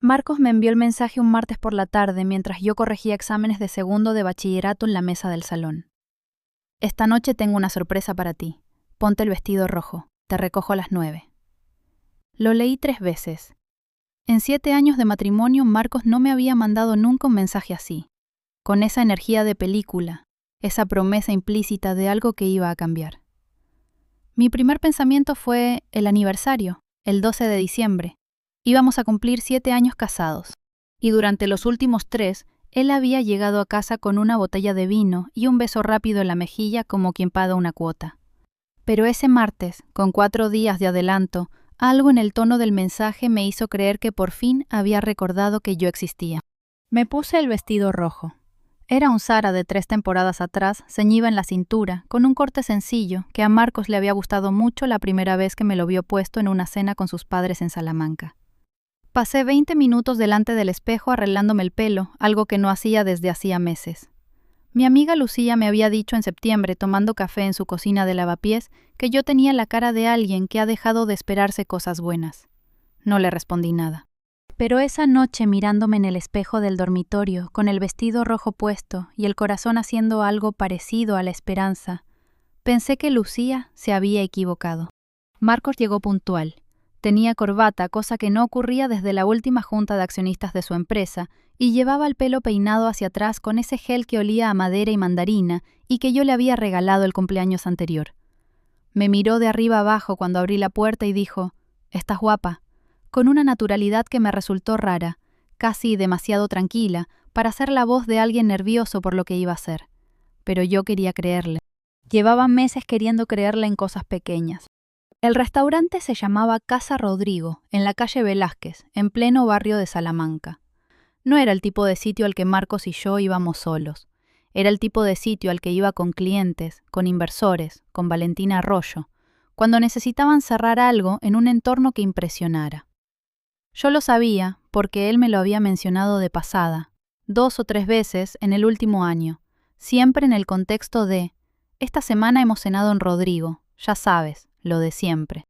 Marcos me envió el mensaje un martes por la tarde mientras yo corregía exámenes de segundo de bachillerato en la mesa del salón. Esta noche tengo una sorpresa para ti. Ponte el vestido rojo. Te recojo a las 9. Lo leí 3 veces. En 7 años de matrimonio, Marcos no me había mandado nunca un mensaje así, con esa energía de película, esa promesa implícita de algo que iba a cambiar. Mi primer pensamiento fue el aniversario, el 12 de diciembre. Íbamos a cumplir 7 años casados, y durante los últimos 3, él había llegado a casa con una botella de vino y un beso rápido en la mejilla como quien paga una cuota. Pero ese martes, con 4 días de adelanto, algo en el tono del mensaje me hizo creer que por fin había recordado que yo existía. Me puse el vestido rojo. Era un Zara de 3 temporadas atrás, ceñido en la cintura, con un corte sencillo que a Marcos le había gustado mucho la primera vez que me lo vio puesto en una cena con sus padres en Salamanca. Pasé 20 minutos delante del espejo arreglándome el pelo, algo que no hacía desde hacía meses. Mi amiga Lucía me había dicho en septiembre, tomando café en su cocina de lavapiés, que yo tenía la cara de alguien que ha dejado de esperarse cosas buenas. No le respondí nada. Pero esa noche, mirándome en el espejo del dormitorio, con el vestido rojo puesto y el corazón haciendo algo parecido a la esperanza, pensé que Lucía se había equivocado. Marcos llegó puntual. Tenía corbata, cosa que no ocurría desde la última junta de accionistas de su empresa, y llevaba el pelo peinado hacia atrás con ese gel que olía a madera y mandarina y que yo le había regalado el cumpleaños anterior. Me miró de arriba abajo cuando abrí la puerta y dijo: «Estás guapa», con una naturalidad que me resultó rara, casi demasiado tranquila, para ser la voz de alguien nervioso por lo que iba a hacer. Pero yo quería creerle. Llevaba meses queriendo creerle en cosas pequeñas. El restaurante se llamaba Casa Rodrigo, en la calle Velázquez, en pleno barrio de Salamanca. No era el tipo de sitio al que Marcos y yo íbamos solos. Era el tipo de sitio al que iba con clientes, con inversores, con Valentina Arroyo, cuando necesitaban cerrar algo en un entorno que impresionara. Yo lo sabía porque él me lo había mencionado de pasada, 2 o 3 veces en el último año, siempre en el contexto de: «Esta semana hemos cenado en Rodrigo, ya sabes, lo de siempre».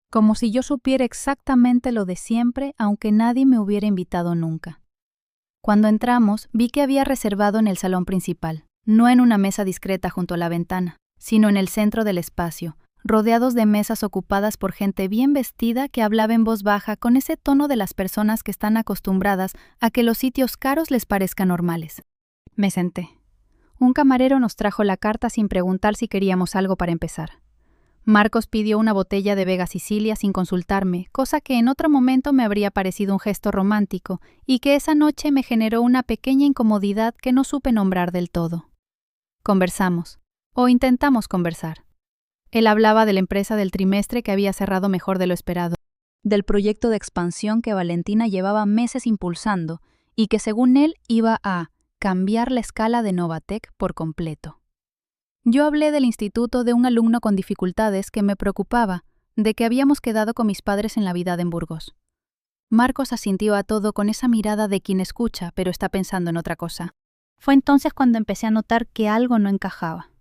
Como si yo supiera exactamente lo de siempre, aunque nadie me hubiera invitado nunca. Cuando entramos, vi que había reservado en el salón principal, no en una mesa discreta junto a la ventana, sino en el centro del espacio, rodeados de mesas ocupadas por gente bien vestida que hablaba en voz baja con ese tono de las personas que están acostumbradas a que los sitios caros les parezcan normales. Me senté. Un camarero nos trajo la carta sin preguntar si queríamos algo para empezar. Marcos pidió una botella de Vega Sicilia sin consultarme, cosa que en otro momento me habría parecido un gesto romántico y que esa noche me generó una pequeña incomodidad que no supe nombrar del todo. Conversamos, o intentamos conversar. Él hablaba de la empresa del trimestre que había cerrado mejor de lo esperado, del proyecto de expansión que Valentina llevaba meses impulsando y que según él iba a cambiar la escala de Novatec por completo. Yo hablé del instituto de un alumno con dificultades que me preocupaba, de que habíamos quedado con mis padres en Navidad en Burgos. Marcos asintió a todo con esa mirada de quien escucha pero está pensando en otra cosa. Fue entonces cuando empecé a notar que algo no encajaba.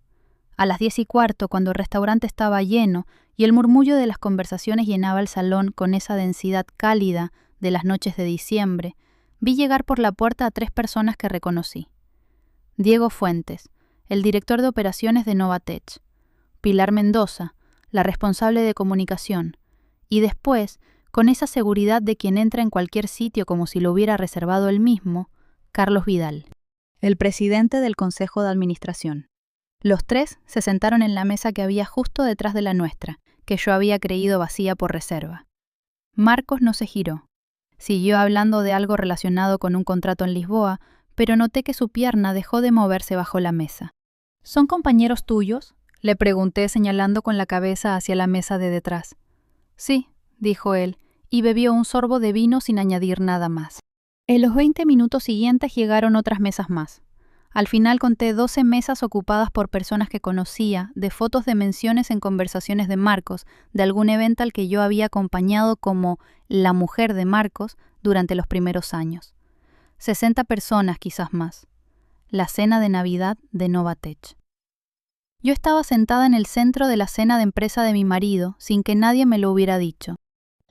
A las 10:15, cuando el restaurante estaba lleno y el murmullo de las conversaciones llenaba el salón con esa densidad cálida de las noches de diciembre, vi llegar por la puerta a 3 personas que reconocí. Diego Fuentes, el director de operaciones de Novatec; Pilar Mendoza, la responsable de comunicación; y después, con esa seguridad de quien entra en cualquier sitio como si lo hubiera reservado él mismo, Carlos Vidal, el presidente del Consejo de Administración. Los 3 se sentaron en la mesa que había justo detrás de la nuestra, que yo había creído vacía por reserva. Marcos no se giró. Siguió hablando de algo relacionado con un contrato en Lisboa, pero noté que su pierna dejó de moverse bajo la mesa. ¿Son compañeros tuyos?, le pregunté señalando con la cabeza hacia la mesa de detrás. Sí, dijo él, y bebió un sorbo de vino sin añadir nada más. En los 20 minutos siguientes llegaron otras mesas más. Al final conté 12 mesas ocupadas por personas que conocía, de fotos de menciones en conversaciones de Marcos, de algún evento al que yo había acompañado como la mujer de Marcos durante los primeros años. 60 personas, quizás más. La cena de Navidad de Novatec. Yo estaba sentada en el centro de la cena de empresa de mi marido, sin que nadie me lo hubiera dicho.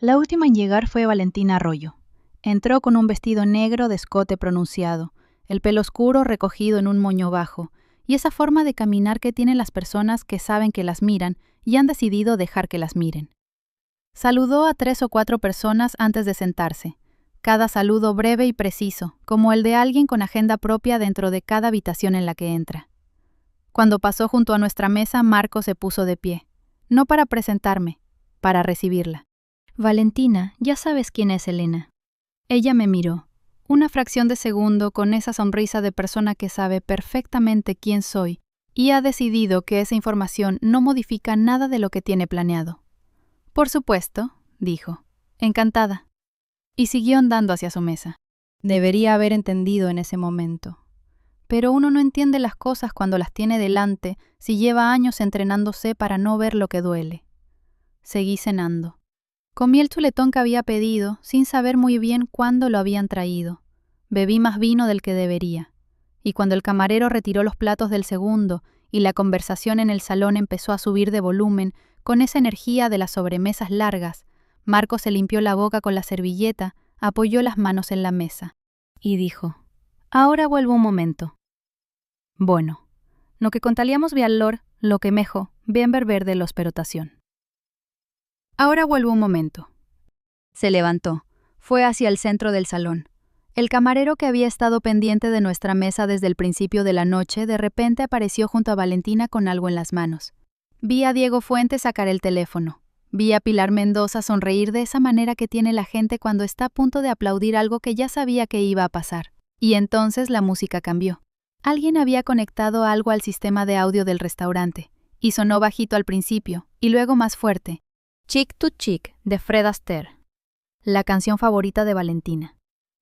La última en llegar fue Valentina Arroyo. Entró con un vestido negro de escote pronunciado, el pelo oscuro recogido en un moño bajo, y esa forma de caminar que tienen las personas que saben que las miran y han decidido dejar que las miren. Saludó a 3 o 4 personas antes de sentarse, cada saludo breve y preciso, como el de alguien con agenda propia dentro de cada habitación en la que entra. Cuando pasó junto a nuestra mesa, Marcos se puso de pie, no para presentarme, para recibirla. Valentina, ya sabes quién es Elena. Ella me miró, una fracción de segundo con esa sonrisa de persona que sabe perfectamente quién soy y ha decidido que esa información no modifica nada de lo que tiene planeado. Por supuesto, dijo, encantada. Y siguió andando hacia su mesa. Debería haber entendido en ese momento. Pero uno no entiende las cosas cuando las tiene delante si lleva años entrenándose para no ver lo que duele. Seguí cenando. Comí el chuletón que había pedido, sin saber muy bien cuándo lo habían traído. Bebí más vino del que debería. Y cuando el camarero retiró los platos del segundo y la conversación en el salón empezó a subir de volumen, con esa energía de las sobremesas largas, Marcos se limpió la boca con la servilleta, apoyó las manos en la mesa y dijo: «Ahora vuelvo un momento». Bueno, no que contalíamos viallor, lo que mejo, bien berber de los perotación. Ahora vuelvo un momento. Se levantó, fue hacia el centro del salón. El camarero que había estado pendiente de nuestra mesa desde el principio de la noche de repente apareció junto a Valentina con algo en las manos. Vi a Diego Fuentes sacar el teléfono. Vi a Pilar Mendoza sonreír de esa manera que tiene la gente cuando está a punto de aplaudir algo que ya sabía que iba a pasar. Y entonces la música cambió. Alguien había conectado algo al sistema de audio del restaurante, y sonó bajito al principio, y luego más fuerte. Chick to Chick, de Fred Astaire. La canción favorita de Valentina.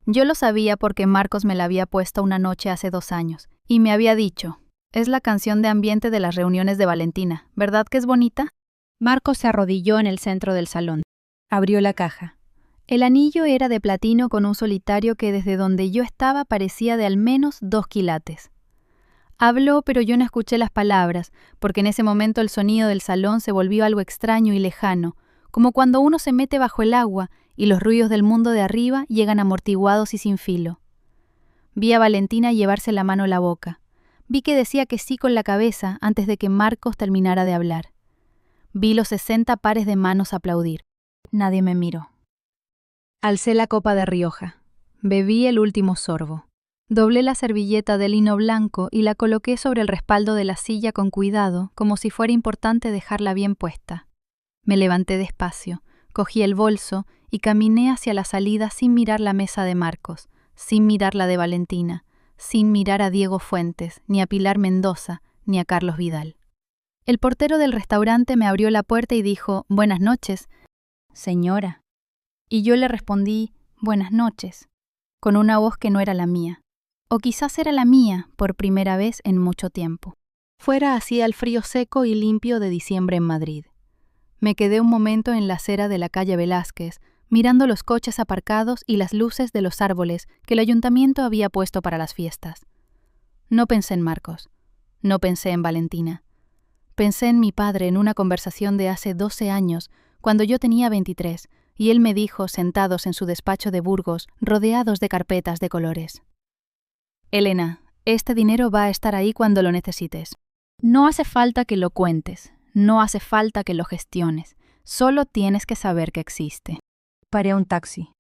Yo lo sabía porque Marcos me la había puesto una noche hace 2 años, y me había dicho: «Es la canción de ambiente de las reuniones de Valentina, ¿verdad que es bonita?». Marcos se arrodilló en el centro del salón. Abrió la caja. El anillo era de platino con un solitario que desde donde yo estaba parecía de al menos 2 quilates. Habló, pero yo no escuché las palabras, porque en ese momento el sonido del salón se volvió algo extraño y lejano, como cuando uno se mete bajo el agua y los ruidos del mundo de arriba llegan amortiguados y sin filo. Vi a Valentina llevarse la mano a la boca. Vi que decía que sí con la cabeza antes de que Marcos terminara de hablar. Vi los 60 pares de manos aplaudir. Nadie me miró. Alcé la copa de Rioja. Bebí el último sorbo. Doblé la servilleta de lino blanco y la coloqué sobre el respaldo de la silla con cuidado, como si fuera importante dejarla bien puesta. Me levanté despacio, cogí el bolso y caminé hacia la salida sin mirar la mesa de Marcos, sin mirar la de Valentina, sin mirar a Diego Fuentes, ni a Pilar Mendoza, ni a Carlos Vidal. El portero del restaurante me abrió la puerta y dijo: «Buenas noches, señora». Y yo le respondí: «Buenas noches», con una voz que no era la mía. O quizás era la mía por primera vez en mucho tiempo. Fuera hacía el frío seco y limpio de diciembre en Madrid. Me quedé un momento en la acera de la calle Velázquez, mirando los coches aparcados y las luces de los árboles que el ayuntamiento había puesto para las fiestas. No pensé en Marcos. No pensé en Valentina. Pensé en mi padre en una conversación de hace 12 años, cuando yo tenía 23, y él me dijo, sentados en su despacho de Burgos, rodeados de carpetas de colores: «Elena, este dinero va a estar ahí cuando lo necesites. No hace falta que lo cuentes, no hace falta que lo gestiones, solo tienes que saber que existe». Paré un taxi.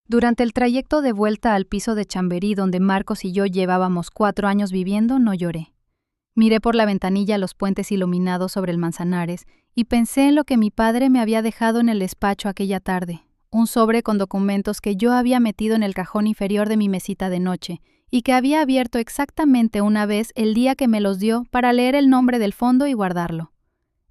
Durante el trayecto de vuelta al piso de Chamberí donde Marcos y yo llevábamos 4 años viviendo, no lloré. Miré por la ventanilla los puentes iluminados sobre el Manzanares y pensé en lo que mi padre me había dejado en el despacho aquella tarde, un sobre con documentos que yo había metido en el cajón inferior de mi mesita de noche y que había abierto exactamente una vez el día que me los dio para leer el nombre del fondo y guardarlo.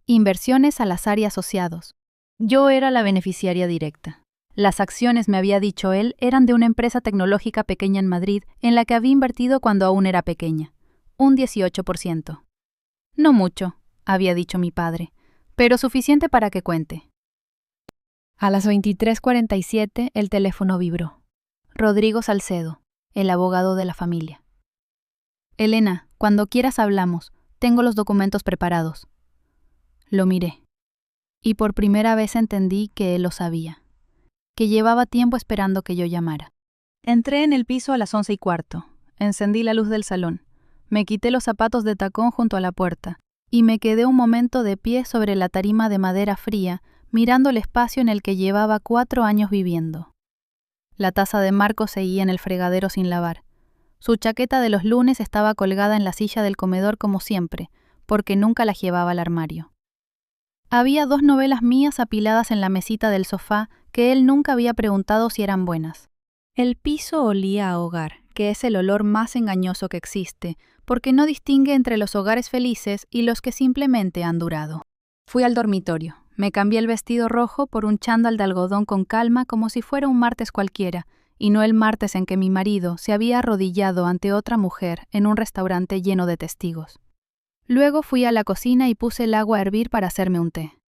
Inversiones Salazar y Asociados. Yo era la beneficiaria directa. Las acciones, me había dicho él, eran de una empresa tecnológica pequeña en Madrid en la que había invertido cuando aún era pequeña. Un 18%. No mucho, había dicho mi padre, pero suficiente para que cuente. A las 23:47 el teléfono vibró. Rodrigo Salcedo, el abogado de la familia. «Elena, cuando quieras hablamos. Tengo los documentos preparados». Lo miré. Y por primera vez entendí que él lo sabía. Que llevaba tiempo esperando que yo llamara. Entré en el piso a las 11:15. Encendí la luz del salón. Me quité los zapatos de tacón junto a la puerta y me quedé un momento de pie sobre la tarima de madera fría, mirando el espacio en el que llevaba 4 años viviendo. La taza de Marcos seguía en el fregadero sin lavar. Su chaqueta de los lunes estaba colgada en la silla del comedor como siempre, porque nunca la llevaba al armario. Había 2 novelas mías apiladas en la mesita del sofá que él nunca había preguntado si eran buenas. El piso olía a hogar, que es el olor más engañoso que existe, porque no distingue entre los hogares felices y los que simplemente han durado. Fui al dormitorio. Me cambié el vestido rojo por un chándal de algodón con calma como si fuera un martes cualquiera, y no el martes en que mi marido se había arrodillado ante otra mujer en un restaurante lleno de testigos. Luego fui a la cocina y puse el agua a hervir para hacerme un té.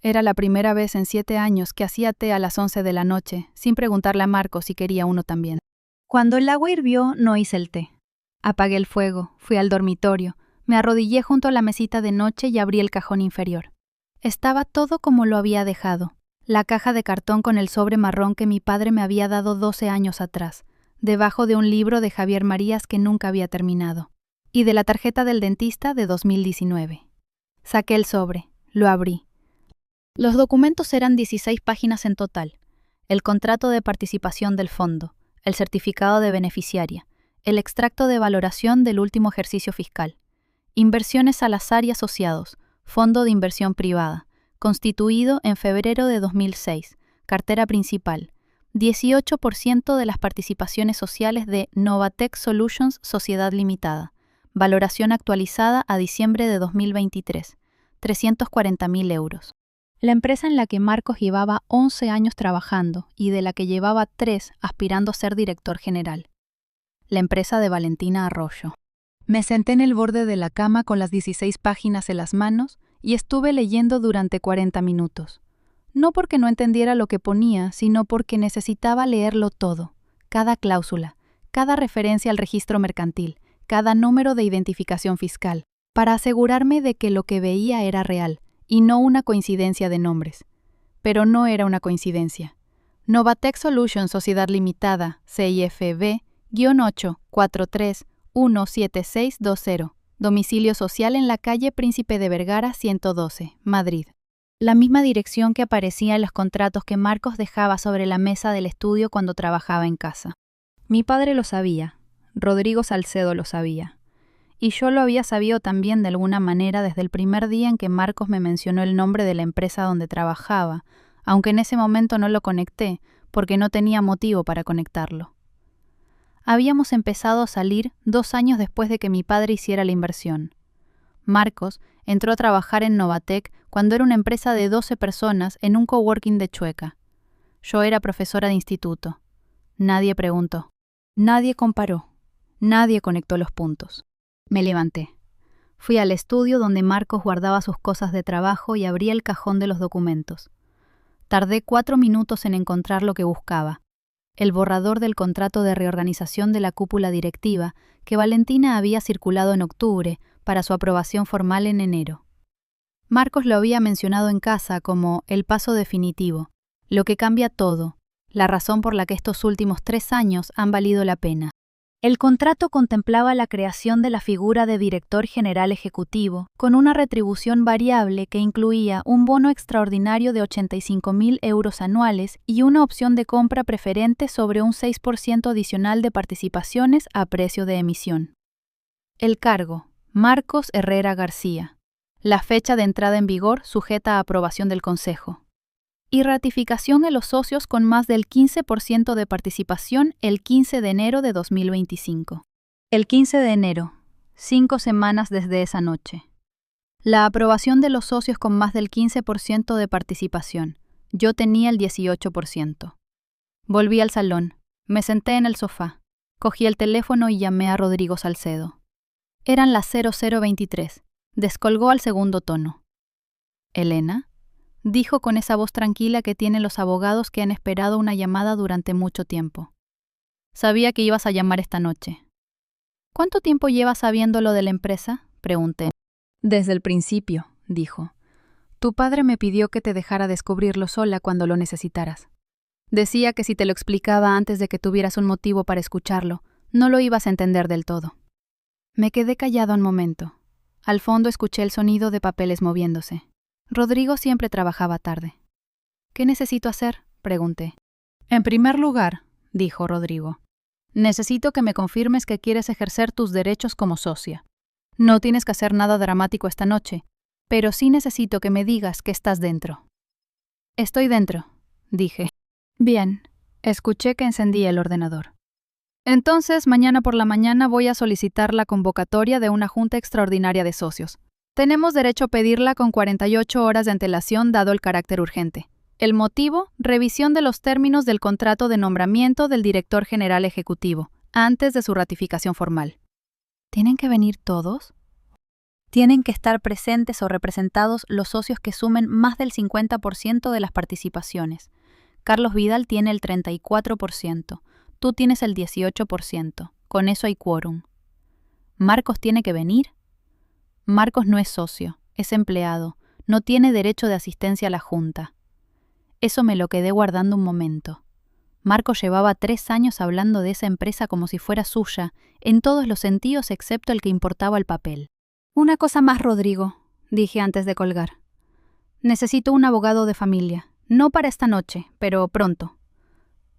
Era la primera vez en 7 años que hacía té a las 11 de la noche, sin preguntarle a Marcos si quería uno también. Cuando el agua hirvió, no hice el té. Apagué el fuego, fui al dormitorio, me arrodillé junto a la mesita de noche y abrí el cajón inferior. Estaba todo como lo había dejado. La caja de cartón con el sobre marrón que mi padre me había dado 12 años atrás, debajo de un libro de Javier Marías que nunca había terminado, y de la tarjeta del dentista de 2019. Saqué el sobre, lo abrí. Los documentos eran 16 páginas en total. El contrato de participación del fondo, el certificado de beneficiaria, el extracto de valoración del último ejercicio fiscal, Inversiones Salazar y Asociados, fondo de inversión privada, constituido en febrero de 2006, cartera principal, 18% de las participaciones sociales de Novatech Solutions Sociedad Limitada, valoración actualizada a diciembre de 2023, 340.000 euros. La empresa en la que Marcos llevaba 11 años trabajando y de la que llevaba 3 aspirando a ser director general. La empresa de Valentina Arroyo. Me senté en el borde de la cama con las 16 páginas en las manos y estuve leyendo durante 40 minutos. No porque no entendiera lo que ponía, sino porque necesitaba leerlo todo, cada cláusula, cada referencia al registro mercantil, cada número de identificación fiscal, para asegurarme de que lo que veía era real y no una coincidencia de nombres. Pero no era una coincidencia. Novatech Solutions Sociedad Limitada, CIFB-843-17620, domicilio social en la calle Príncipe de Vergara 112, Madrid. La misma dirección que aparecía en los contratos que Marcos dejaba sobre la mesa del estudio cuando trabajaba en casa. Mi padre lo sabía, Rodrigo Salcedo lo sabía. Y yo lo había sabido también de alguna manera desde el primer día en que Marcos me mencionó el nombre de la empresa donde trabajaba, aunque en ese momento no lo conecté, porque no tenía motivo para conectarlo. Habíamos empezado a salir 2 años después de que mi padre hiciera la inversión. Marcos entró a trabajar en Novatech cuando era una empresa de 12 personas en un coworking de Chueca. Yo era profesora de instituto. Nadie preguntó. Nadie comparó. Nadie conectó los puntos. Me levanté. Fui al estudio donde Marcos guardaba sus cosas de trabajo y abrí el cajón de los documentos. Tardé 4 minutos en encontrar lo que buscaba. El borrador del contrato de reorganización de la cúpula directiva que Valentina había circulado en octubre para su aprobación formal en enero. Marcos lo había mencionado en casa como el paso definitivo, lo que cambia todo, la razón por la que estos últimos 3 años han valido la pena. El contrato contemplaba la creación de la figura de director general ejecutivo, con una retribución variable que incluía un bono extraordinario de 85.000 euros anuales y una opción de compra preferente sobre un 6% adicional de participaciones a precio de emisión. El cargo: Marcos Herrera García. La fecha de entrada en vigor sujeta a aprobación del Consejo. Y ratificación de los socios con más del 15% de participación el 15 de enero de 2025. El 15 de enero, 5 semanas desde esa noche. La aprobación de los socios con más del 15% de participación. Yo tenía el 18%. Volví al salón, me senté en el sofá, cogí el teléfono y llamé a Rodrigo Salcedo. Eran las 00:23. Descolgó al segundo tono. ¿Elena?, dijo con esa voz tranquila que tienen los abogados que han esperado una llamada durante mucho tiempo. Sabía que ibas a llamar esta noche. ¿Cuánto tiempo llevas sabiendo lo de la empresa?, pregunté. Desde el principio, dijo. Tu padre me pidió que te dejara descubrirlo sola cuando lo necesitaras. Decía que si te lo explicaba antes de que tuvieras un motivo para escucharlo, no lo ibas a entender del todo. Me quedé callado un momento. Al fondo escuché el sonido de papeles moviéndose. Rodrigo siempre trabajaba tarde. ¿Qué necesito hacer?, pregunté. En primer lugar, dijo Rodrigo, necesito que me confirmes que quieres ejercer tus derechos como socia. No tienes que hacer nada dramático esta noche, pero sí necesito que me digas que estás dentro. Estoy dentro, dije. Bien, escuché que encendía el ordenador. Entonces, mañana por la mañana voy a solicitar la convocatoria de una junta extraordinaria de socios. Tenemos derecho a pedirla con 48 horas de antelación dado el carácter urgente. El motivo, revisión de los términos del contrato de nombramiento del director general ejecutivo, antes de su ratificación formal. ¿Tienen que venir todos? Tienen que estar presentes o representados los socios que sumen más del 50% de las participaciones. Carlos Vidal tiene el 34%, tú tienes el 18%, con eso hay quórum. ¿Marcos tiene que venir? Marcos no es socio, es empleado, no tiene derecho de asistencia a la junta. Eso me lo quedé guardando un momento. Marcos llevaba 3 años hablando de esa empresa como si fuera suya, en todos los sentidos excepto el que importaba el papel. Una cosa más, Rodrigo, dije antes de colgar. Necesito un abogado de familia, no para esta noche, pero pronto.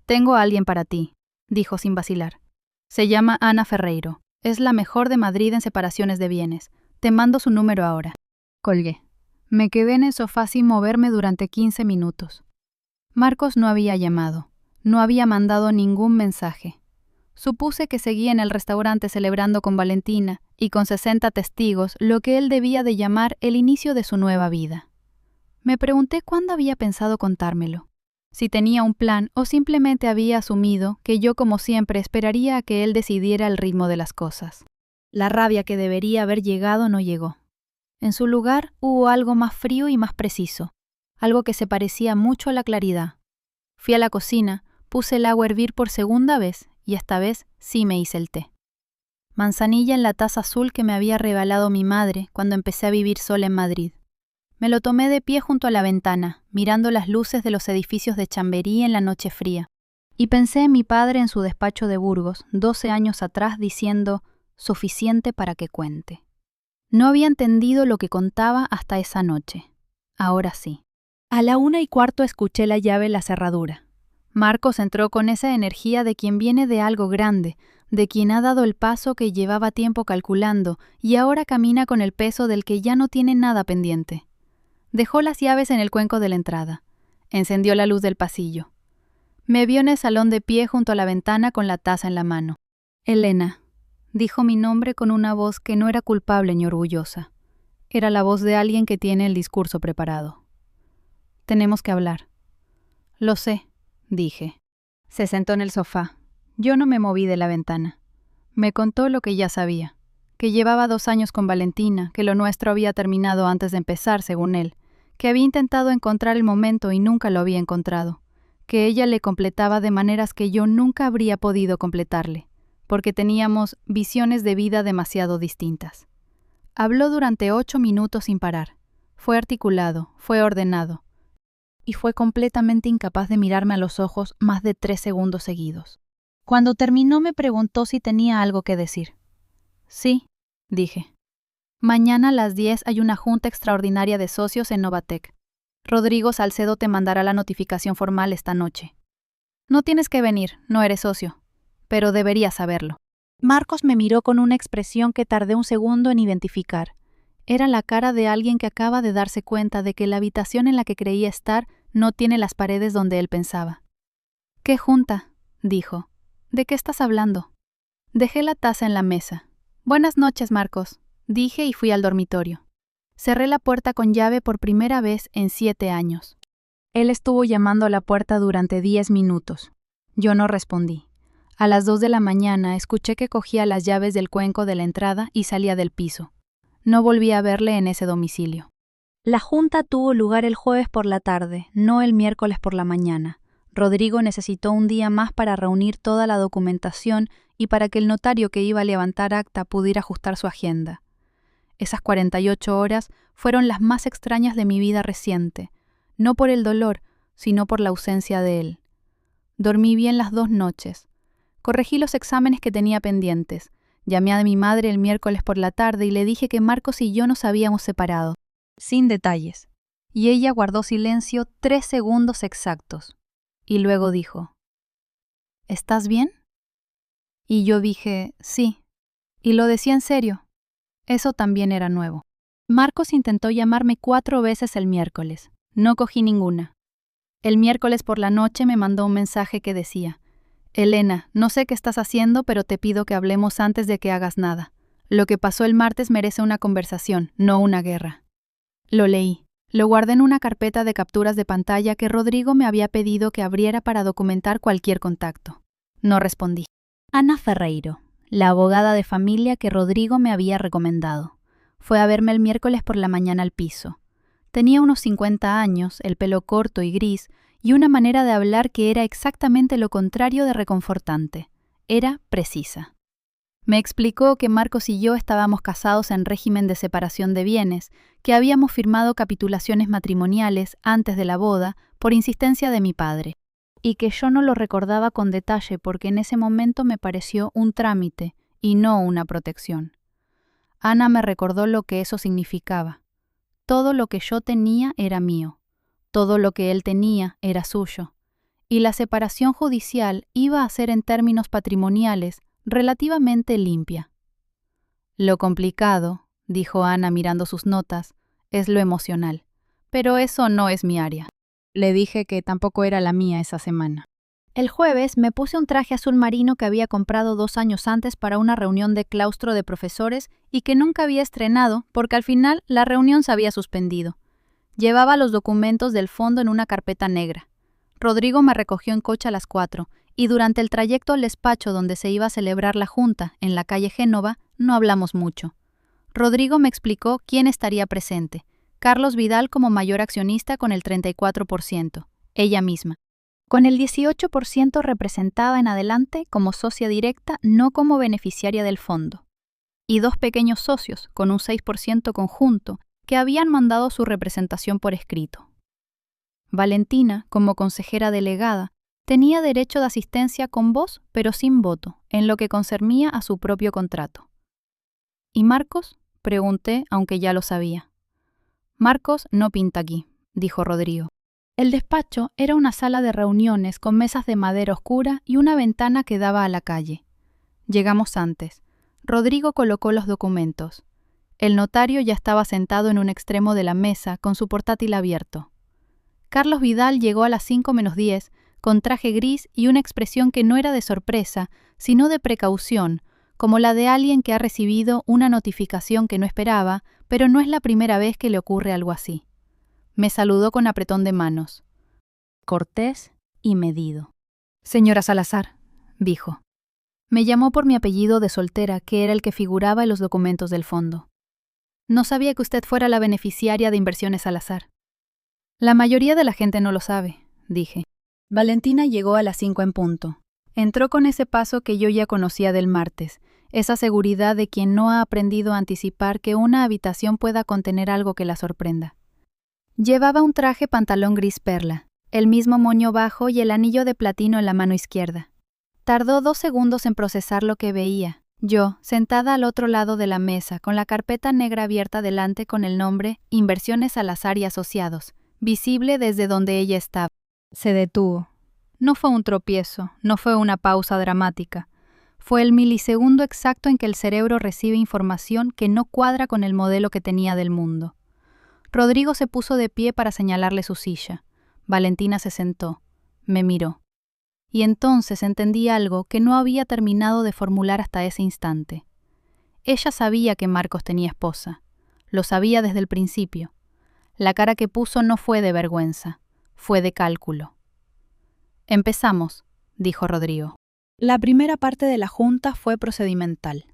Tengo a alguien para ti, dijo sin vacilar. Se llama Ana Ferreiro, es la mejor de Madrid en separaciones de bienes. Te mando su número ahora. Colgué. Me quedé en el sofá sin moverme durante 15 minutos. Marcos no había llamado, no había mandado ningún mensaje. Supuse que seguía en el restaurante celebrando con Valentina y con 60 testigos lo que él debía de llamar el inicio de su nueva vida. Me pregunté cuándo había pensado contármelo, si tenía un plan o simplemente había asumido que yo como siempre esperaría a que él decidiera el ritmo de las cosas. La rabia que debería haber llegado no llegó. En su lugar hubo algo más frío y más preciso, algo que se parecía mucho a la claridad. Fui a la cocina, puse el agua a hervir por segunda vez y esta vez sí me hice el té. Manzanilla en la taza azul que me había regalado mi madre cuando empecé a vivir sola en Madrid. Me lo tomé de pie junto a la ventana, mirando las luces de los edificios de Chamberí en la noche fría. Y pensé en mi padre en su despacho de Burgos, 12 años atrás, diciendo, suficiente para que cuente. No había entendido lo que contaba hasta esa noche. Ahora sí. A la 1:15 escuché la llave en la cerradura. Marcos entró con esa energía de quien viene de algo grande, de quien ha dado el paso que llevaba tiempo calculando y ahora camina con el peso del que ya no tiene nada pendiente. Dejó las llaves en el cuenco de la entrada. Encendió la luz del pasillo. Me vio en el salón de pie junto a la ventana con la taza en la mano. Elena, dijo mi nombre con una voz que no era culpable ni orgullosa. Era la voz de alguien que tiene el discurso preparado. Tenemos que hablar. Lo sé, dije. Se sentó en el sofá. Yo no me moví de la ventana. Me contó lo que ya sabía, que llevaba 2 años con Valentina, que lo nuestro había terminado antes de empezar, según él, que había intentado encontrar el momento y nunca lo había encontrado, que ella le completaba de maneras que yo nunca habría podido completarle, porque teníamos visiones de vida demasiado distintas. Habló durante 8 minutos sin parar. Fue articulado, fue ordenado, y fue completamente incapaz de mirarme a los ojos más de 3 segundos seguidos. Cuando terminó me preguntó si tenía algo que decir. Sí, dije. Mañana a las 10 hay una junta extraordinaria de socios en Novatec. Rodrigo Salcedo te mandará la notificación formal esta noche. No tienes que venir, no eres socio, pero deberías saberlo. Marcos me miró con una expresión que tardé un segundo en identificar. Era la cara de alguien que acaba de darse cuenta de que la habitación en la que creía estar no tiene las paredes donde él pensaba. ¿Qué junta?, dijo. ¿De qué estás hablando? Dejé la taza en la mesa. Buenas noches, Marcos, dije y fui al dormitorio. Cerré la puerta con llave por primera vez en 7 años. Él estuvo llamando a la puerta durante 10 minutos. Yo no respondí. A las 2 de la mañana escuché que cogía las llaves del cuenco de la entrada y salía del piso. No volví a verle en ese domicilio. La junta tuvo lugar el jueves por la tarde, no el miércoles por la mañana. Rodrigo necesitó un día más para reunir toda la documentación y para que el notario que iba a levantar acta pudiera ajustar su agenda. Esas 48 horas fueron las más extrañas de mi vida reciente, no por el dolor, sino por la ausencia de él. Dormí bien las 2 noches. Corregí los exámenes que tenía pendientes. Llamé a mi madre el miércoles por la tarde y le dije que Marcos y yo nos habíamos separado, sin detalles. Y ella guardó silencio 3 segundos exactos. Y luego dijo: ¿Estás bien? Y yo dije: sí. Y lo decía en serio. Eso también era nuevo. Marcos intentó llamarme 4 veces el miércoles. No cogí ninguna. El miércoles por la noche me mandó un mensaje que decía: Elena, no sé qué estás haciendo, pero te pido que hablemos antes de que hagas nada. Lo que pasó el martes merece una conversación, no una guerra. Lo leí. Lo guardé en una carpeta de capturas de pantalla que Rodrigo me había pedido que abriera para documentar cualquier contacto. No respondí. Ana Ferreiro, la abogada de familia que Rodrigo me había recomendado, fue a verme el miércoles por la mañana al piso. Tenía unos 50 años, el pelo corto y gris, y una manera de hablar que era exactamente lo contrario de reconfortante. Era precisa. Me explicó que Marcos y yo estábamos casados en régimen de separación de bienes, que habíamos firmado capitulaciones matrimoniales antes de la boda por insistencia de mi padre, y que yo no lo recordaba con detalle porque en ese momento me pareció un trámite y no una protección. Ana me recordó lo que eso significaba. Todo lo que yo tenía era mío, todo lo que él tenía era suyo, y la separación judicial iba a ser en términos patrimoniales relativamente limpia. Lo complicado, dijo Ana mirando sus notas, es lo emocional, pero eso no es mi área. Le dije que tampoco era la mía esa semana. El jueves me puse un traje azul marino que había comprado 2 años antes para una reunión de claustro de profesores y que nunca había estrenado porque al final la reunión se había suspendido. Llevaba los documentos del fondo en una carpeta negra. Rodrigo me recogió en coche a las 4 y durante el trayecto al despacho donde se iba a celebrar la junta, en la calle Génova, no hablamos mucho. Rodrigo me explicó quién estaría presente. Carlos Vidal como mayor accionista con el 34%, ella misma. Con el 18% representada en adelante como socia directa, no como beneficiaria del fondo. Y 2 pequeños socios, con un 6% conjunto, que habían mandado su representación por escrito. Valentina, como consejera delegada, tenía derecho de asistencia con voz, pero sin voto, en lo que concernía a su propio contrato. ¿Y Marcos? Pregunté, aunque ya lo sabía. Marcos no pinta aquí, dijo Rodrigo. El despacho era una sala de reuniones con mesas de madera oscura y una ventana que daba a la calle. Llegamos antes. Rodrigo colocó los documentos. El notario ya estaba sentado en un extremo de la mesa con su portátil abierto. Carlos Vidal llegó a las 5:10 con traje gris y una expresión que no era de sorpresa, sino de precaución, como la de alguien que ha recibido una notificación que no esperaba, pero no es la primera vez que le ocurre algo así. Me saludó con apretón de manos. Cortés y medido. «Señora Salazar», dijo. Me llamó por mi apellido de soltera, que era el que figuraba en los documentos del fondo. No sabía que usted fuera la beneficiaria de Inversiones Salazar. La mayoría de la gente no lo sabe, dije. Valentina llegó a las 5 en punto. Entró con ese paso que yo ya conocía del martes, esa seguridad de quien no ha aprendido a anticipar que una habitación pueda contener algo que la sorprenda. Llevaba un traje pantalón gris perla, el mismo moño bajo y el anillo de platino en la mano izquierda. Tardó 2 segundos en procesar lo que veía. Yo, sentada al otro lado de la mesa, con la carpeta negra abierta delante con el nombre Inversiones Salazar y Asociados, visible desde donde ella estaba. Se detuvo. No fue un tropiezo, no fue una pausa dramática. Fue el milisegundo exacto en que el cerebro recibe información que no cuadra con el modelo que tenía del mundo. Rodrigo se puso de pie para señalarle su silla. Valentina se sentó. Me miró. Y entonces entendí algo que no había terminado de formular hasta ese instante. Ella sabía que Marcos tenía esposa. Lo sabía desde el principio. La cara que puso no fue de vergüenza, fue de cálculo. Empezamos, dijo Rodrigo. La primera parte de la junta fue procedimental.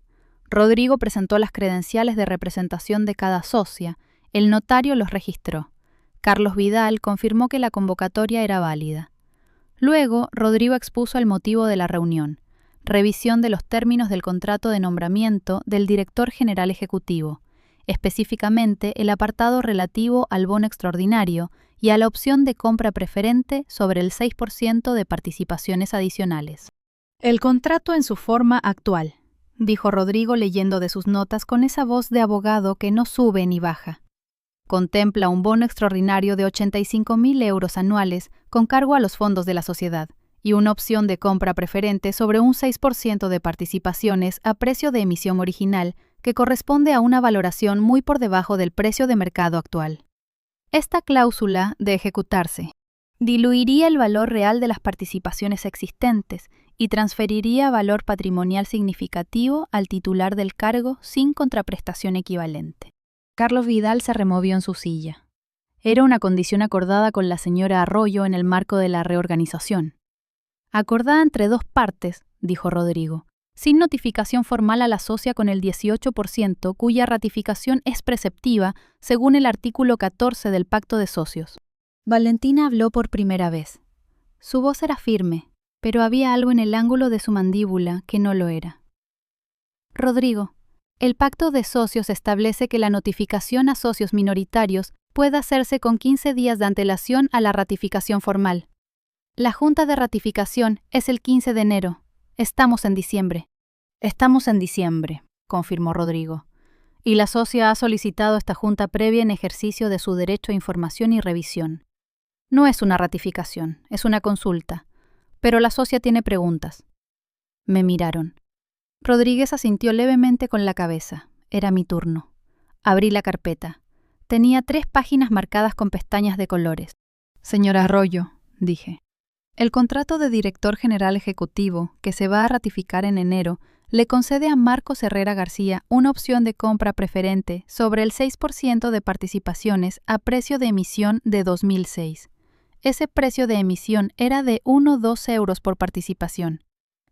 Rodrigo presentó las credenciales de representación de cada socia. El notario los registró. Carlos Vidal confirmó que la convocatoria era válida. Luego, Rodrigo expuso el motivo de la reunión: revisión de los términos del contrato de nombramiento del director general ejecutivo, específicamente el apartado relativo al bono extraordinario y a la opción de compra preferente sobre el 6% de participaciones adicionales. El contrato en su forma actual, dijo Rodrigo leyendo de sus notas con esa voz de abogado que no sube ni baja. Contempla un bono extraordinario de 85.000 euros anuales con cargo a los fondos de la sociedad y una opción de compra preferente sobre un 6% de participaciones a precio de emisión original que corresponde a una valoración muy por debajo del precio de mercado actual. Esta cláusula, de ejecutarse, diluiría el valor real de las participaciones existentes y transferiría valor patrimonial significativo al titular del cargo sin contraprestación equivalente. Carlos Vidal se removió en su silla. Era una condición acordada con la señora Arroyo en el marco de la reorganización. Acordada entre dos partes, dijo Rodrigo, sin notificación formal a la socia con el 18%, cuya ratificación es preceptiva según el artículo 14 del Pacto de Socios. Valentina habló por primera vez. Su voz era firme, pero había algo en el ángulo de su mandíbula que no lo era. Rodrigo, el Pacto de Socios establece que la notificación a socios minoritarios puede hacerse con 15 días de antelación a la ratificación formal. La junta de ratificación es el 15 de enero. Estamos en diciembre. Estamos en diciembre, confirmó Rodrigo. Y la socia ha solicitado esta junta previa en ejercicio de su derecho a información y revisión. No es una ratificación, es una consulta. Pero la socia tiene preguntas. Me miraron. Rodríguez asintió levemente con la cabeza. Era mi turno. Abrí la carpeta. Tenía 3 páginas marcadas con pestañas de colores. Señora Arroyo, dije. El contrato de director general ejecutivo, que se va a ratificar en enero, le concede a Marcos Herrera García una opción de compra preferente sobre el 6% de participaciones a precio de emisión de 2006. Ese precio de emisión era de 1,2 euros por participación.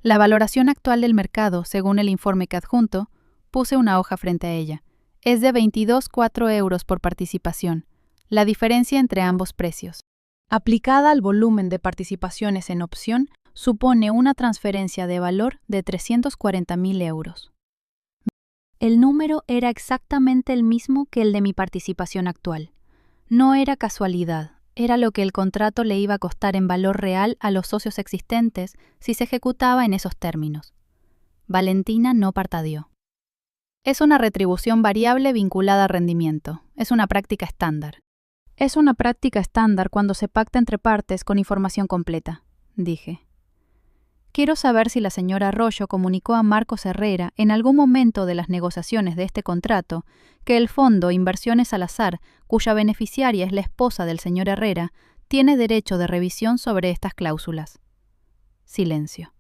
La valoración actual del mercado, según el informe que adjunto, puse una hoja frente a ella, es de 22,4 euros por participación, la diferencia entre ambos precios. Aplicada al volumen de participaciones en opción, supone una transferencia de valor de 340.000 euros. El número era exactamente el mismo que el de mi participación actual. No era casualidad, era lo que el contrato le iba a costar en valor real a los socios existentes si se ejecutaba en esos términos. Valentina no parpadeó. Es una retribución variable vinculada a rendimiento. Es una práctica estándar. Es una práctica estándar cuando se pacta entre partes con información completa, dije. Quiero saber si la señora Arroyo comunicó a Marcos Herrera en algún momento de las negociaciones de este contrato que el fondo Inversiones Salazar, cuya beneficiaria es la esposa del señor Herrera, tiene derecho de revisión sobre estas cláusulas. Silencio.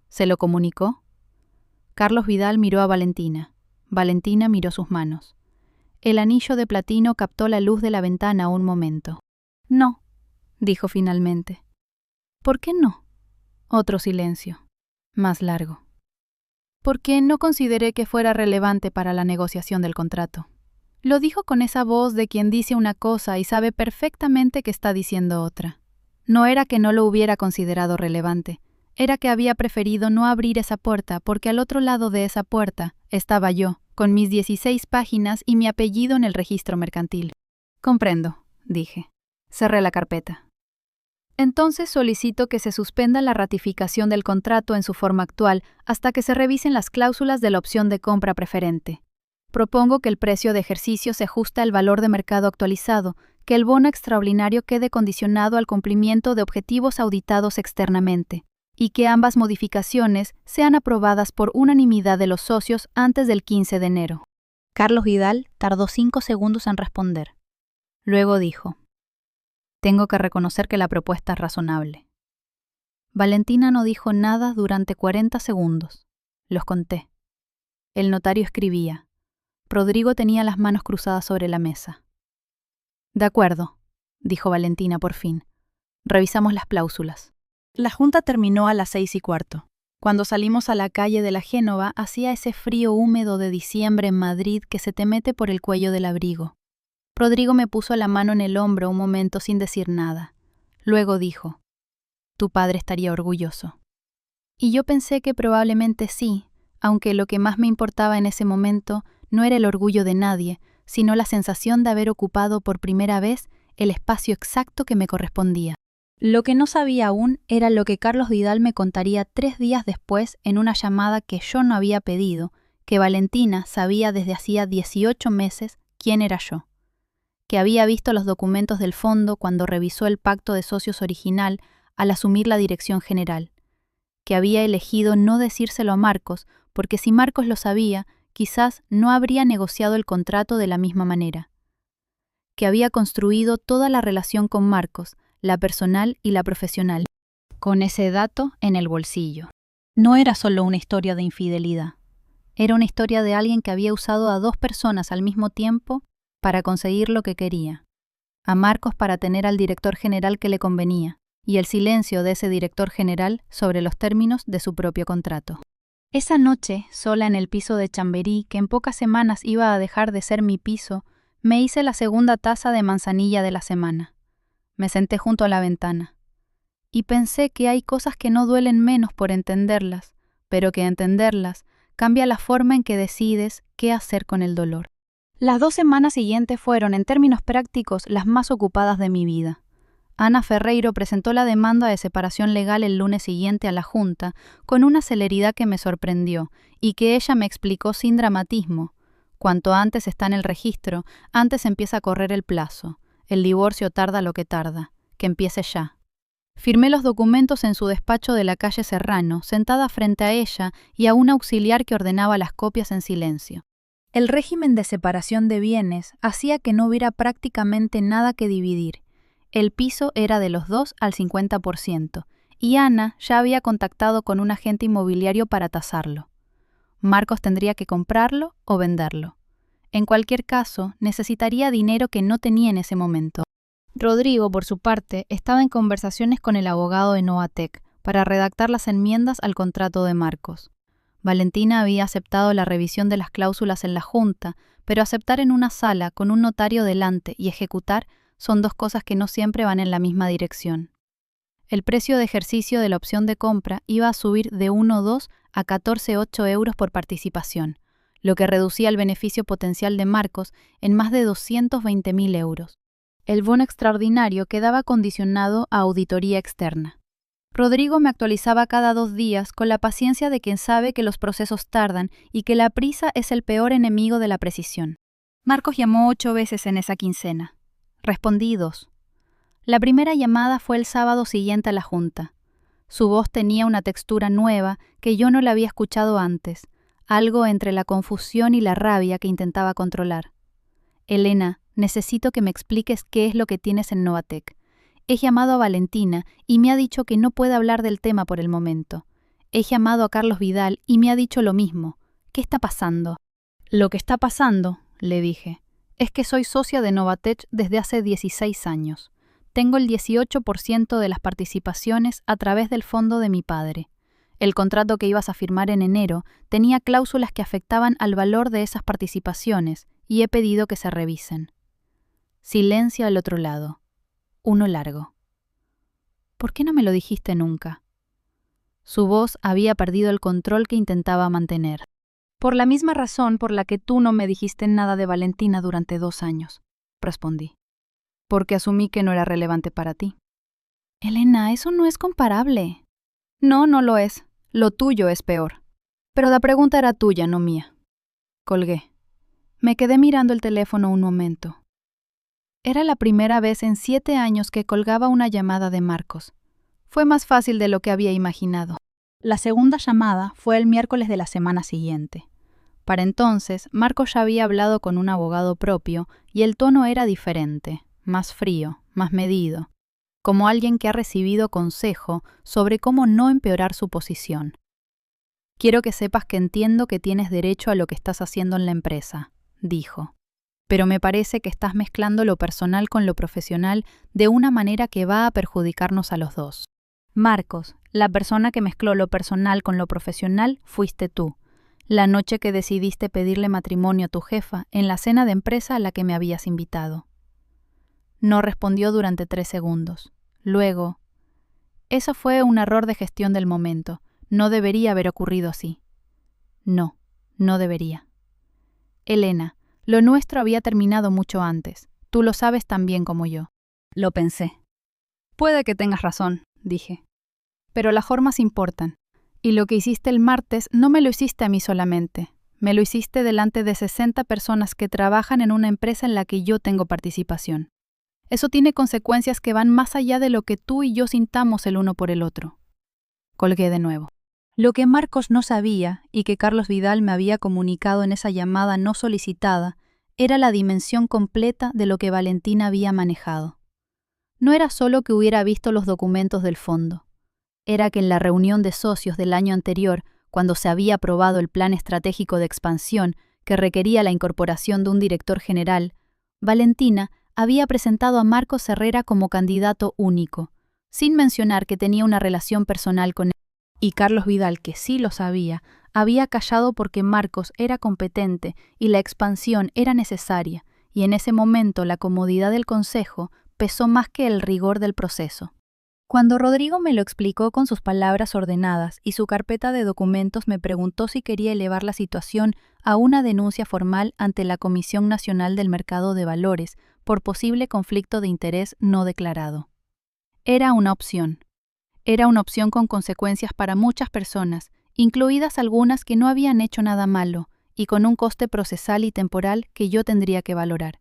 ¿Se lo comunicó? Carlos Vidal miró a Valentina. Valentina miró sus manos. El anillo de platino captó la luz de la ventana un momento. No, dijo finalmente. ¿Por qué no? Otro silencio, más largo. Porque no consideré que fuera relevante para la negociación del contrato. Lo dijo con esa voz de quien dice una cosa y sabe perfectamente que está diciendo otra. No era que no lo hubiera considerado relevante, era que había preferido no abrir esa puerta porque al otro lado de esa puerta estaba yo, con mis 16 páginas y mi apellido en el registro mercantil. Comprendo, dije. Cerré la carpeta. Entonces solicito que se suspenda la ratificación del contrato en su forma actual hasta que se revisen las cláusulas de la opción de compra preferente. Propongo que el precio de ejercicio se ajuste al valor de mercado actualizado, que el bono extraordinario quede condicionado al cumplimiento de objetivos auditados externamente, y que ambas modificaciones sean aprobadas por unanimidad de los socios antes del 15 de enero. Carlos Vidal tardó 5 segundos en responder. Luego dijo: Tengo que reconocer que la propuesta es razonable. Valentina no dijo nada durante 40 segundos. Los conté. El notario escribía. Rodrigo tenía las manos cruzadas sobre la mesa. De acuerdo, dijo Valentina por fin. Revisamos las cláusulas. La junta terminó a las 6:15. Cuando salimos a la calle de la Génova, hacía ese frío húmedo de diciembre en Madrid que se te mete por el cuello del abrigo. Rodrigo me puso la mano en el hombro un momento sin decir nada. Luego dijo: Tu padre estaría orgulloso. Y yo pensé que probablemente sí, aunque lo que más me importaba en ese momento no era el orgullo de nadie, sino la sensación de haber ocupado por primera vez el espacio exacto que me correspondía. Lo que no sabía aún era lo que Carlos Vidal me contaría 3 días después en una llamada que yo no había pedido, que Valentina sabía desde hacía 18 meses quién era yo, que había visto los documentos del fondo cuando revisó el pacto de socios original al asumir la dirección general, que había elegido no decírselo a Marcos porque si Marcos lo sabía, quizás no habría negociado el contrato de la misma manera, que había construido toda la relación con Marcos, la personal y la profesional, con ese dato en el bolsillo. No era solo una historia de infidelidad, era una historia de alguien que había usado a 2 personas al mismo tiempo para conseguir lo que quería. A Marcos para tener al director general que le convenía, y el silencio de ese director general sobre los términos de su propio contrato. Esa noche, sola en el piso de Chamberí, que en pocas semanas iba a dejar de ser mi piso, me hice la segunda taza de manzanilla de la semana. Me senté junto a la ventana. Y pensé que hay cosas que no duelen menos por entenderlas, pero que entenderlas cambia la forma en que decides qué hacer con el dolor. Las 2 semanas siguientes fueron, en términos prácticos, las más ocupadas de mi vida. Ana Ferreiro presentó la demanda de separación legal el lunes siguiente a la Junta con una celeridad que me sorprendió y que ella me explicó sin dramatismo. Cuanto antes está en el registro, antes empieza a correr el plazo. El divorcio tarda lo que tarda. Que empiece ya. Firmé los documentos en su despacho de la calle Serrano, sentada frente a ella y a un auxiliar que ordenaba las copias en silencio. El régimen de separación de bienes hacía que no hubiera prácticamente nada que dividir. El piso era de los 2 al 50%, y Ana ya había contactado con un agente inmobiliario para tasarlo. Marcos tendría que comprarlo o venderlo. En cualquier caso, necesitaría dinero que no tenía en ese momento. Rodrigo, por su parte, estaba en conversaciones con el abogado de Novatec para redactar las enmiendas al contrato de Marcos. Valentina había aceptado la revisión de las cláusulas en la Junta, pero aceptar en una sala con un notario delante y ejecutar son 2 cosas que no siempre van en la misma dirección. El precio de ejercicio de la opción de compra iba a subir de 1,2 a 14,8 euros por participación, lo que reducía el beneficio potencial de Marcos en más de 220.000 euros. El bono extraordinario quedaba condicionado a auditoría externa. Rodrigo me actualizaba cada 2 días con la paciencia de quien sabe que los procesos tardan y que la prisa es el peor enemigo de la precisión. Marcos llamó 8 veces en esa quincena. Respondí 2. La primera llamada fue el sábado siguiente a la Junta. Su voz tenía una textura nueva que yo no la había escuchado antes, algo entre la confusión y la rabia que intentaba controlar. Elena, necesito que me expliques qué es lo que tienes en Novatec. He llamado a Valentina y me ha dicho que no puede hablar del tema por el momento. He llamado a Carlos Vidal y me ha dicho lo mismo. ¿Qué está pasando? Lo que está pasando, le dije, es que soy socia de Novatec desde hace 16 años. Tengo el 18% de las participaciones a través del fondo de mi padre. El contrato que ibas a firmar en enero tenía cláusulas que afectaban al valor de esas participaciones y he pedido que se revisen. Silencio al otro lado. Uno largo. ¿Por qué no me lo dijiste nunca? Su voz había perdido el control que intentaba mantener. Por la misma razón por la que tú no me dijiste nada de Valentina durante 2 años, respondí. Porque asumí que no era relevante para ti. Elena, eso no es comparable. No, no lo es. Lo tuyo es peor. Pero la pregunta era tuya, no mía. Colgué. Me quedé mirando el teléfono un momento. Era la primera vez en 7 años que colgaba una llamada de Marcos. Fue más fácil de lo que había imaginado. La segunda llamada fue el miércoles de la semana siguiente. Para entonces, Marcos ya había hablado con un abogado propio y el tono era diferente, más frío, más medido, como alguien que ha recibido consejo sobre cómo no empeorar su posición. Quiero que sepas que entiendo que tienes derecho a lo que estás haciendo en la empresa, dijo. Pero me parece que estás mezclando lo personal con lo profesional de una manera que va a perjudicarnos a los dos. Marcos, la persona que mezcló lo personal con lo profesional fuiste tú, la noche que decidiste pedirle matrimonio a tu jefa en la cena de empresa a la que me habías invitado. No respondió durante 3 segundos. Luego, eso fue un error de gestión del momento. No debería haber ocurrido así. No, no debería. Elena, lo nuestro había terminado mucho antes. Tú lo sabes tan bien como yo. Lo pensé. Puede que tengas razón, dije. Pero las formas importan. Y lo que hiciste el martes no me lo hiciste a mí solamente. Me lo hiciste delante de 60 personas que trabajan en una empresa en la que yo tengo participación. Eso tiene consecuencias que van más allá de lo que tú y yo sintamos el uno por el otro. Colgué de nuevo. Lo que Marcos no sabía y que Carlos Vidal me había comunicado en esa llamada no solicitada era la dimensión completa de lo que Valentina había manejado. No era solo que hubiera visto los documentos del fondo. Era que en la reunión de socios del año anterior, cuando se había aprobado el plan estratégico de expansión que requería la incorporación de un director general, Valentina había presentado a Marcos Herrera como candidato único, sin mencionar que tenía una relación personal con él. Y Carlos Vidal, que sí lo sabía, había callado porque Marcos era competente y la expansión era necesaria, y en ese momento la comodidad del consejo pesó más que el rigor del proceso. Cuando Rodrigo me lo explicó con sus palabras ordenadas y su carpeta de documentos me preguntó si quería elevar la situación a una denuncia formal ante la Comisión Nacional del Mercado de Valores por posible conflicto de interés no declarado. Era una opción. Era una opción con consecuencias para muchas personas, incluidas algunas que no habían hecho nada malo, y con un coste procesal y temporal que yo tendría que valorar.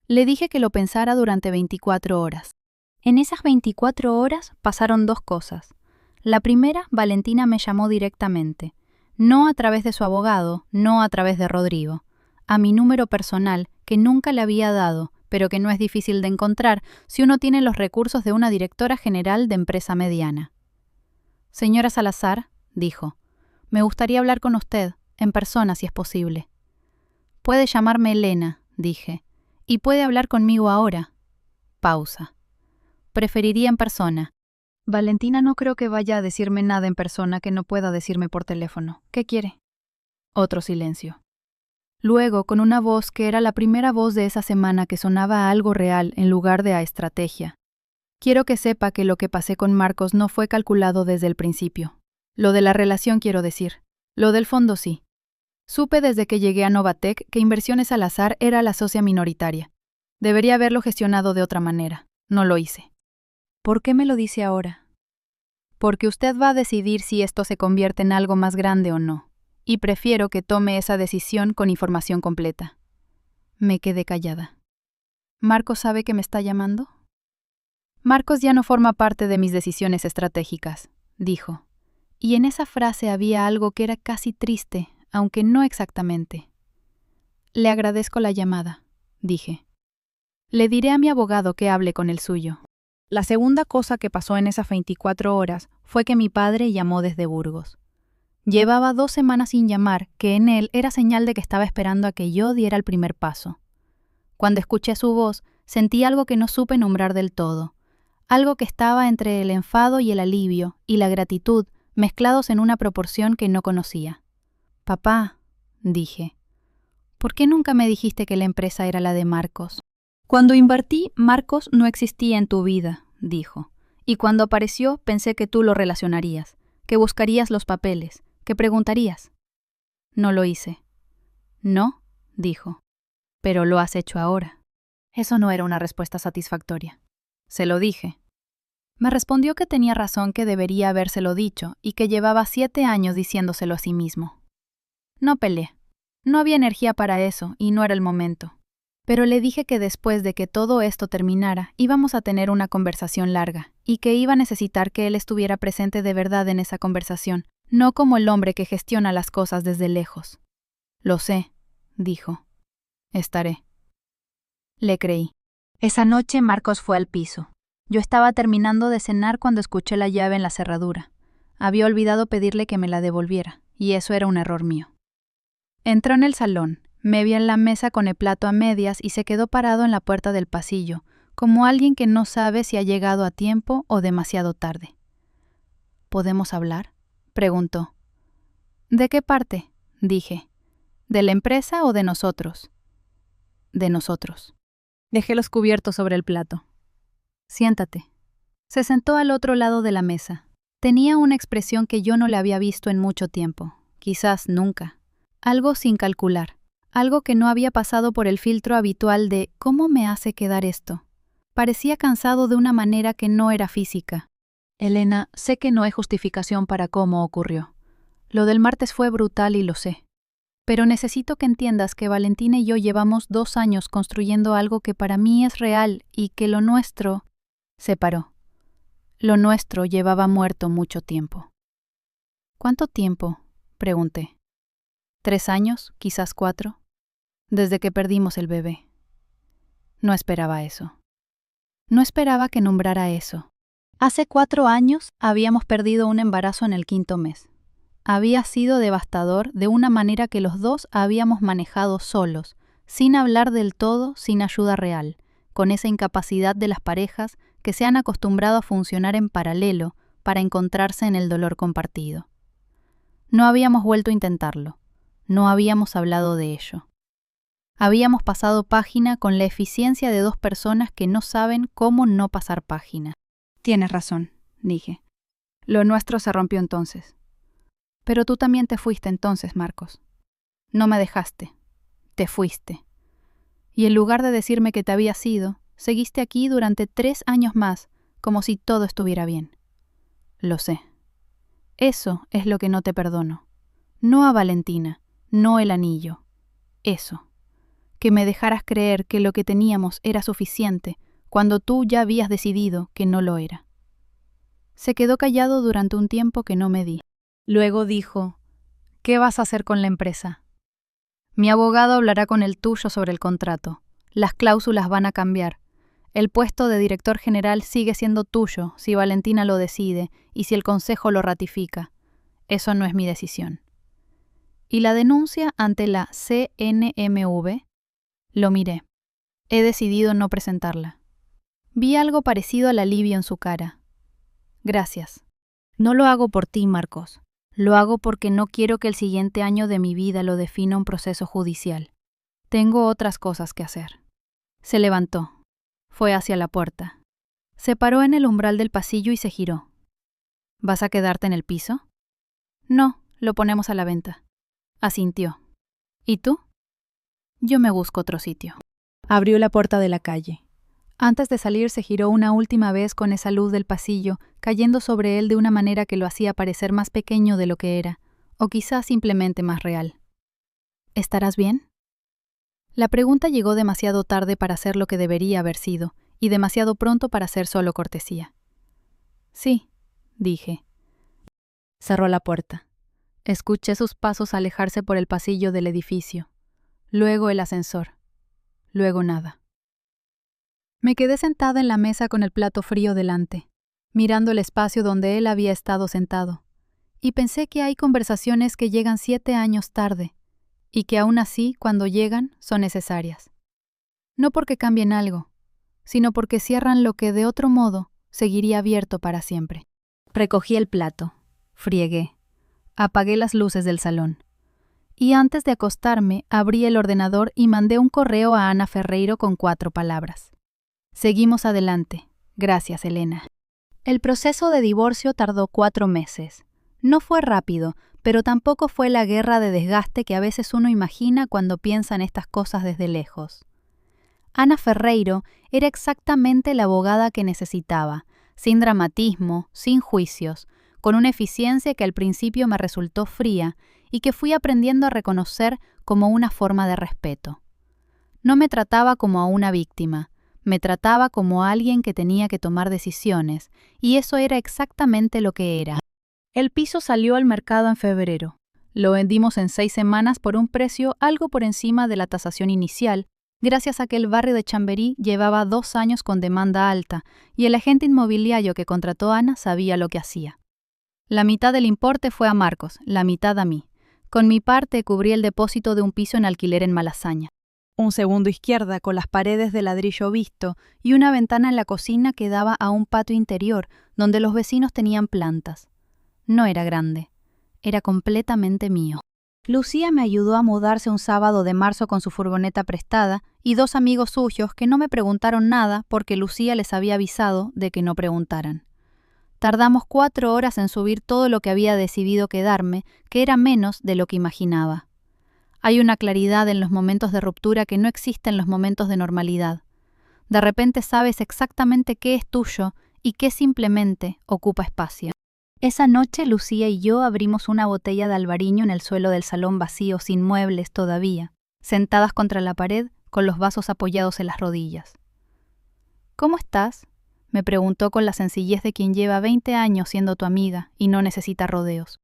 Le dije que lo pensara durante 24 horas. En esas 24 horas pasaron dos cosas. La primera, Valentina me llamó directamente, no a través de su abogado, no a través de Rodrigo, a mi número personal que nunca le había dado, pero que no es difícil de encontrar si uno tiene los recursos de una directora general de empresa mediana. Señora Salazar, dijo, me gustaría hablar con usted, en persona si es posible. Puede llamarme Elena, dije, y puede hablar conmigo ahora. Pausa. Preferiría en persona. Valentina no creo que vaya a decirme nada en persona que no pueda decirme por teléfono. ¿Qué quiere? Otro silencio. Luego, con una voz que era la primera voz de esa semana que sonaba a algo real en lugar de a estrategia. Quiero que sepa que lo que pasé con Marcos no fue calculado desde el principio. Lo de la relación quiero decir. Lo del fondo sí. Supe desde que llegué a Novatec que Inversiones Salazar era la socia minoritaria. Debería haberlo gestionado de otra manera. No lo hice. ¿Por qué me lo dice ahora? Porque usted va a decidir si esto se convierte en algo más grande o no. Y prefiero que tome esa decisión con información completa. Me quedé callada. ¿Marcos sabe que me está llamando? Marcos ya no forma parte de mis decisiones estratégicas, dijo. Y en esa frase había algo que era casi triste, aunque no exactamente. Le agradezco la llamada, dije. Le diré a mi abogado que hable con el suyo. La segunda cosa que pasó en esas 24 horas fue que mi padre llamó desde Burgos. Llevaba 2 semanas sin llamar, que en él era señal de que estaba esperando a que yo diera el primer paso. Cuando escuché su voz, sentí algo que no supe nombrar del todo, algo que estaba entre el enfado y el alivio y la gratitud mezclados en una proporción que no conocía. Papá, dije, ¿por qué nunca me dijiste que la empresa era la de Marcos? Cuando invertí, Marcos no existía en tu vida, dijo, y cuando apareció pensé que tú lo relacionarías, que buscarías los papeles, que preguntarías. No lo hice. No, dijo, pero lo has hecho ahora. Eso no era una respuesta satisfactoria. Se lo dije. Me respondió que tenía razón, que debería habérselo dicho y que llevaba 7 años diciéndoselo a sí mismo. No peleé. No había energía para eso y no era el momento. Pero le dije que después de que todo esto terminara íbamos a tener una conversación larga y que iba a necesitar que él estuviera presente de verdad en esa conversación, no como el hombre que gestiona las cosas desde lejos. Lo sé, dijo. Estaré. Le creí. Esa noche Marcos fue al piso. Yo estaba terminando de cenar cuando escuché la llave en la cerradura. Había olvidado pedirle que me la devolviera, y eso era un error mío. Entró en el salón, me vio en la mesa con el plato a medias y se quedó parado en la puerta del pasillo, como alguien que no sabe si ha llegado a tiempo o demasiado tarde. ¿Podemos hablar?, preguntó. ¿De qué parte?, dije. ¿De la empresa o de nosotros? De nosotros. Dejé los cubiertos sobre el plato. Siéntate. Se sentó al otro lado de la mesa. Tenía una expresión que yo no le había visto en mucho tiempo, quizás nunca. Algo sin calcular, algo que no había pasado por el filtro habitual de ¿cómo me hace quedar esto? Parecía cansado de una manera que no era física. Elena, sé que no hay justificación para cómo ocurrió. Lo del martes fue brutal y lo sé. Pero necesito que entiendas que Valentina y yo llevamos 2 años construyendo algo que para mí es real y que lo nuestro se paró. Lo nuestro llevaba muerto mucho tiempo. ¿Cuánto tiempo?, pregunté. 3 años, quizás 4, desde que perdimos el bebé. No esperaba eso. No esperaba que nombrara eso. Hace 4 años habíamos perdido un embarazo en el 5.º mes. Había sido devastador de una manera que los dos habíamos manejado solos, sin hablar del todo, sin ayuda real, con esa incapacidad de las parejas que se han acostumbrado a funcionar en paralelo para encontrarse en el dolor compartido. No habíamos vuelto a intentarlo, no habíamos hablado de ello. Habíamos pasado página con la eficiencia de 2 personas que no saben cómo no pasar página. Tienes razón, dije. Lo nuestro se rompió entonces. Pero tú también te fuiste entonces, Marcos. No me dejaste. Te fuiste. Y en lugar de decirme que te habías ido, seguiste aquí durante 3 años más, como si todo estuviera bien. Lo sé. Eso es lo que no te perdono. No a Valentina, no el anillo. Eso. Que me dejaras creer que lo que teníamos era suficiente, cuando tú ya habías decidido que no lo era. Se quedó callado durante un tiempo que no me di. Luego dijo, ¿qué vas a hacer con la empresa? Mi abogado hablará con el tuyo sobre el contrato. Las cláusulas van a cambiar. El puesto de director general sigue siendo tuyo si Valentina lo decide y si el consejo lo ratifica. Eso no es mi decisión. ¿Y la denuncia ante la CNMV? Lo miré. He decidido no presentarla. Vi algo parecido al alivio en su cara. Gracias. No lo hago por ti, Marcos. Lo hago porque no quiero que el siguiente año de mi vida lo defina un proceso judicial. Tengo otras cosas que hacer. Se levantó. Fue hacia la puerta. Se paró en el umbral del pasillo y se giró. ¿Vas a quedarte en el piso? No, lo ponemos a la venta. Asintió. ¿Y tú? Yo me busco otro sitio. Abrió la puerta de la calle. Antes de salir se giró una última vez con esa luz del pasillo, cayendo sobre él de una manera que lo hacía parecer más pequeño de lo que era, o quizás simplemente más real. ¿Estarás bien? La pregunta llegó demasiado tarde para ser lo que debería haber sido, y demasiado pronto para ser solo cortesía. Sí, dije. Cerró la puerta. Escuché sus pasos alejarse por el pasillo del edificio. Luego el ascensor. Luego nada. Me quedé sentada en la mesa con el plato frío delante, mirando el espacio donde él había estado sentado, y pensé que hay conversaciones que llegan 7 años tarde, y que aún así, cuando llegan, son necesarias. No porque cambien algo, sino porque cierran lo que de otro modo seguiría abierto para siempre. Recogí el plato, friegué, apagué las luces del salón, y antes de acostarme abrí el ordenador y mandé un correo a Ana Ferreiro con 4 palabras. Seguimos adelante. Gracias, Elena. El proceso de divorcio tardó 4 meses. No fue rápido, pero tampoco fue la guerra de desgaste que a veces uno imagina cuando piensa en estas cosas desde lejos. Ana Ferreiro era exactamente la abogada que necesitaba, sin dramatismo, sin juicios, con una eficiencia que al principio me resultó fría y que fui aprendiendo a reconocer como una forma de respeto. No me trataba como a una víctima, me trataba como a alguien que tenía que tomar decisiones, y eso era exactamente lo que era. El piso salió al mercado en febrero. Lo vendimos en 6 semanas por un precio algo por encima de la tasación inicial, gracias a que el barrio de Chamberí llevaba 2 años con demanda alta, y el agente inmobiliario que contrató a Ana sabía lo que hacía. La mitad del importe fue a Marcos, la mitad a mí. Con mi parte cubrí el depósito de un piso en alquiler en Malasaña. Un segundo izquierda con las paredes de ladrillo visto y una ventana en la cocina que daba a un patio interior donde los vecinos tenían plantas. No era grande, era completamente mío. Lucía me ayudó a mudarse un sábado de marzo con su furgoneta prestada y 2 amigos suyos que no me preguntaron nada porque Lucía les había avisado de que no preguntaran. Tardamos 4 horas en subir todo lo que había decidido quedarme, que era menos de lo que imaginaba. Hay una claridad en los momentos de ruptura que no existe en los momentos de normalidad. De repente sabes exactamente qué es tuyo y qué simplemente ocupa espacio. Esa noche Lucía y yo abrimos una botella de albariño en el suelo del salón vacío, sin muebles todavía, sentadas contra la pared, con los vasos apoyados en las rodillas. «¿Cómo estás?», me preguntó con la sencillez de quien lleva 20 años siendo tu amiga y no necesita rodeos.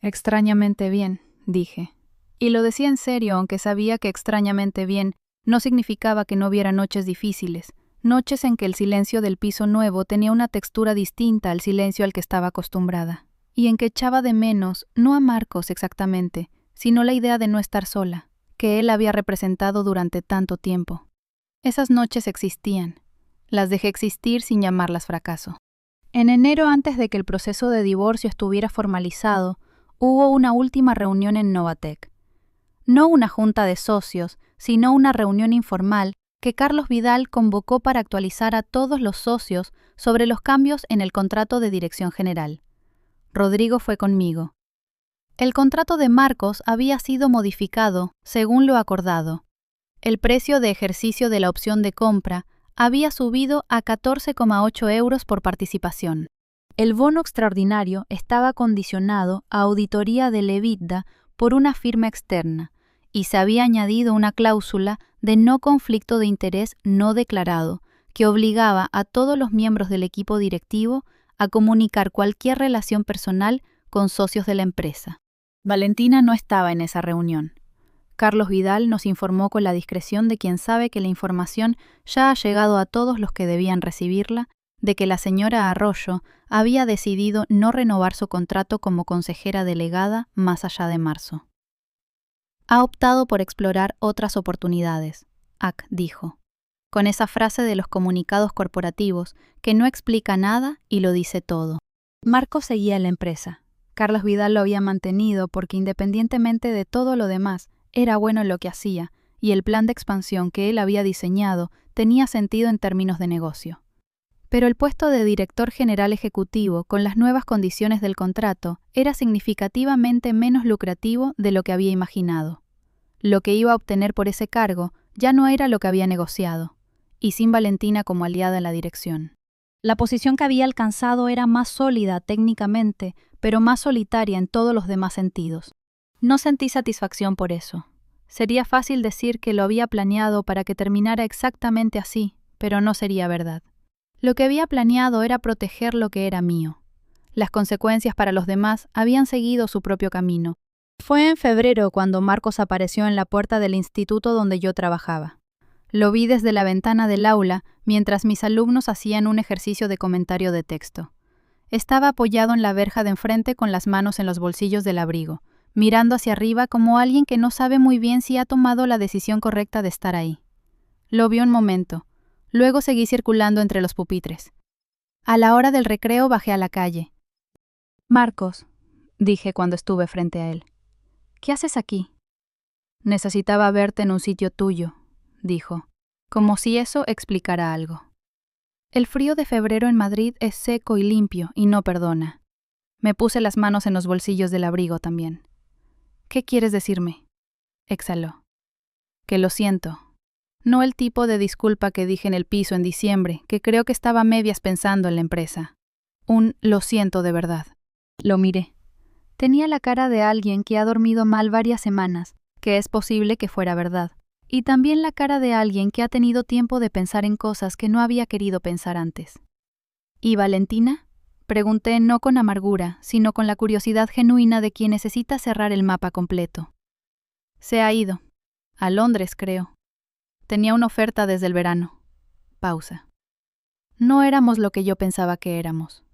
«Extrañamente bien», dije. Y lo decía en serio, aunque sabía que extrañamente bien no significaba que no hubiera noches difíciles, noches en que el silencio del piso nuevo tenía una textura distinta al silencio al que estaba acostumbrada, y en que echaba de menos, no a Marcos exactamente, sino la idea de no estar sola, que él había representado durante tanto tiempo. Esas noches existían. Las dejé existir sin llamarlas fracaso. En enero, antes de que el proceso de divorcio estuviera formalizado, hubo una última reunión en Novatec. No una junta de socios, sino una reunión informal que Carlos Vidal convocó para actualizar a todos los socios sobre los cambios en el contrato de dirección general. Rodrigo fue conmigo. El contrato de Marcos había sido modificado según lo acordado. El precio de ejercicio de la opción de compra había subido a 14,8 euros por participación. El bono extraordinario estaba condicionado a auditoría del EBITDA por una firma externa y se había añadido una cláusula de no conflicto de interés no declarado que obligaba a todos los miembros del equipo directivo a comunicar cualquier relación personal con socios de la empresa. Valentina no estaba en esa reunión. Carlos Vidal nos informó con la discreción de quien sabe que la información ya ha llegado a todos los que debían recibirla, de que la señora Arroyo había decidido no renovar su contrato como consejera delegada más allá de marzo. Ha optado por explorar otras oportunidades, Ac dijo, con esa frase de los comunicados corporativos que no explica nada y lo dice todo. Marcos seguía en la empresa. Carlos Vidal lo había mantenido porque independientemente de todo lo demás, era bueno en lo que hacía, y el plan de expansión que él había diseñado tenía sentido en términos de negocio. Pero el puesto de director general ejecutivo, con las nuevas condiciones del contrato, era significativamente menos lucrativo de lo que había imaginado. Lo que iba a obtener por ese cargo ya no era lo que había negociado, y sin Valentina como aliada en la dirección. La posición que había alcanzado era más sólida técnicamente, pero más solitaria en todos los demás sentidos. No sentí satisfacción por eso. Sería fácil decir que lo había planeado para que terminara exactamente así, pero no sería verdad. Lo que había planeado era proteger lo que era mío. Las consecuencias para los demás habían seguido su propio camino. Fue en febrero cuando Marcos apareció en la puerta del instituto donde yo trabajaba. Lo vi desde la ventana del aula mientras mis alumnos hacían un ejercicio de comentario de texto. Estaba apoyado en la verja de enfrente con las manos en los bolsillos del abrigo, mirando hacia arriba como alguien que no sabe muy bien si ha tomado la decisión correcta de estar ahí. Lo vio un momento, luego seguí circulando entre los pupitres. A la hora del recreo bajé a la calle. «Marcos», dije cuando estuve frente a él, «¿qué haces aquí?» «Necesitaba verte en un sitio tuyo», dijo, como si eso explicara algo. El frío de febrero en Madrid es seco y limpio y no perdona. Me puse las manos en los bolsillos del abrigo también. «¿Qué quieres decirme?», exhaló. «Que lo siento». No el tipo de disculpa que dije en el piso en diciembre, que creo que estaba a medias pensando en la empresa. Un «lo siento de verdad». Lo miré. Tenía la cara de alguien que ha dormido mal varias semanas, que es posible que fuera verdad. Y también la cara de alguien que ha tenido tiempo de pensar en cosas que no había querido pensar antes. «¿Y Valentina?», pregunté no con amargura, sino con la curiosidad genuina de quien necesita cerrar el mapa completo. «Se ha ido. A Londres, creo. Tenía una oferta desde el verano». Pausa. No éramos lo que yo pensaba que éramos.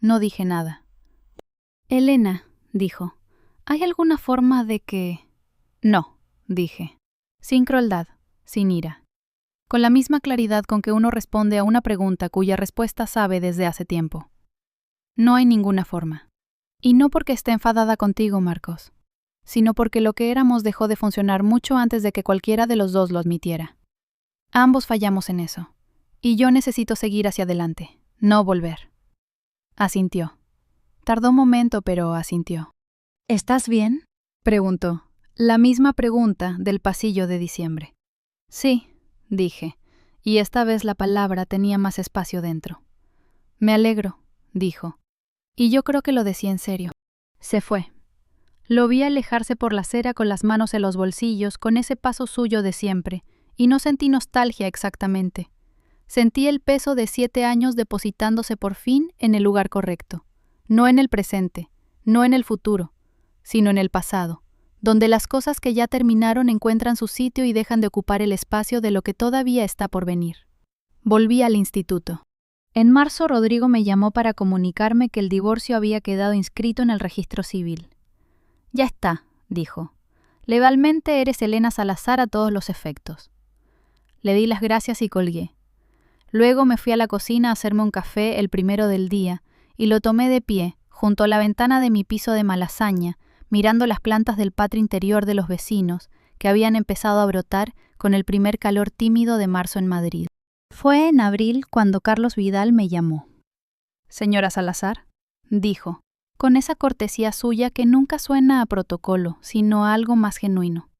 No dije nada. «Elena», dijo, «¿hay alguna forma de que...?» «No», dije. Sin crueldad, sin ira. Con la misma claridad con que uno responde a una pregunta cuya respuesta sabe desde hace tiempo. «No hay ninguna forma. Y no porque esté enfadada contigo, Marcos, sino porque lo que éramos dejó de funcionar mucho antes de que cualquiera de los dos lo admitiera. Ambos fallamos en eso, y yo necesito seguir hacia adelante, no volver». Asintió. Tardó un momento, pero asintió. «¿Estás bien?», preguntó. La misma pregunta del pasillo de diciembre. «Sí», dije, y esta vez la palabra tenía más espacio dentro. Me alegro, dijo, y yo creo que lo decía en serio. Se fue. Lo vi alejarse por la acera con las manos en los bolsillos, con ese paso suyo de siempre, y no sentí nostalgia exactamente. Sentí el peso de 7 años depositándose por fin en el lugar correcto, no en el presente, no en el futuro, sino en el pasado, donde las cosas que ya terminaron encuentran su sitio y dejan de ocupar el espacio de lo que todavía está por venir. Volví al instituto. En marzo Rodrigo me llamó para comunicarme que el divorcio había quedado inscrito en el registro civil. Ya está, dijo. Legalmente eres Elena Salazar a todos los efectos. Le di las gracias y colgué. Luego me fui a la cocina a hacerme un café el primero del día y lo tomé de pie, junto a la ventana de mi piso de Malasaña, mirando las plantas del patio interior de los vecinos, que habían empezado a brotar con el primer calor tímido de marzo en Madrid. Fue en abril cuando Carlos Vidal me llamó. «Señora Salazar», dijo, con esa cortesía suya que nunca suena a protocolo, sino a algo más genuino.